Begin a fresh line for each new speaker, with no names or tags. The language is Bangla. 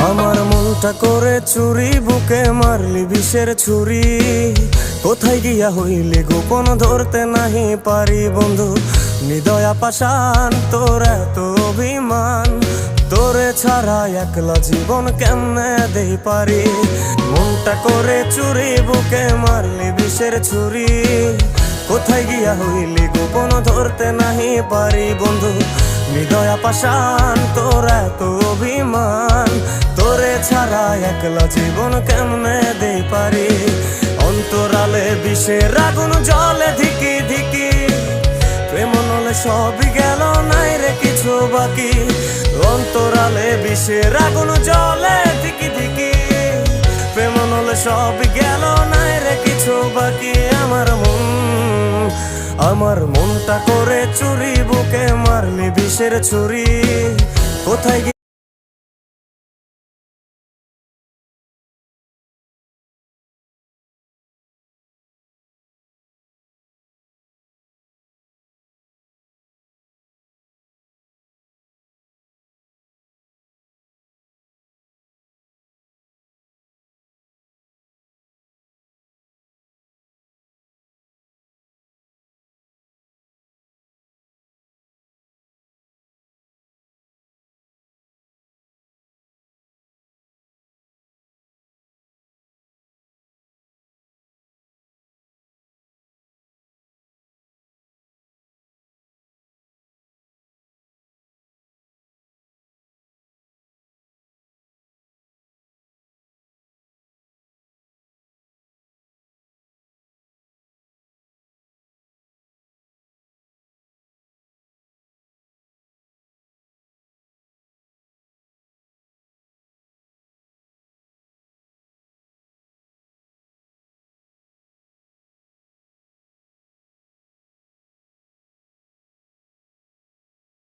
আমার মনটা করে চুরি, বুকে মারলি বিষের ছুরি। কোথায় গিয়া হইলি গোপন ধরতে নাহি পারি বন্ধু। হৃদয়া পাষাণ তোর এত অভিমান, তোরে ছাড়া একলা জীবন কেমনে দেই পারি। মনটা করে চুরি, বুকে মারলি বিষের ছুরি। কোথায় গিয়া হইলি গোপন ধরতে নাহি পারি বন্ধু। হৃদয়া পাষাণ তোর এত অভিমান, তোরে ছাড়া একলা জীবন কেমনে দেই পারি। অন্তরালে বিষের আগুন জ্বলে ধিকি ধিকি, প্রেম নলে সবই গেল নাই রে কিছু বাকি। অন্তরালে বিষের আগুন জ্বলে ধিকি ধিকি, প্রেম নলে সবই গেল নাই রে কিছু বাকি। আমার মনটা করে চুরি, বুকে মারলি বিষের ছুরি। কোথায়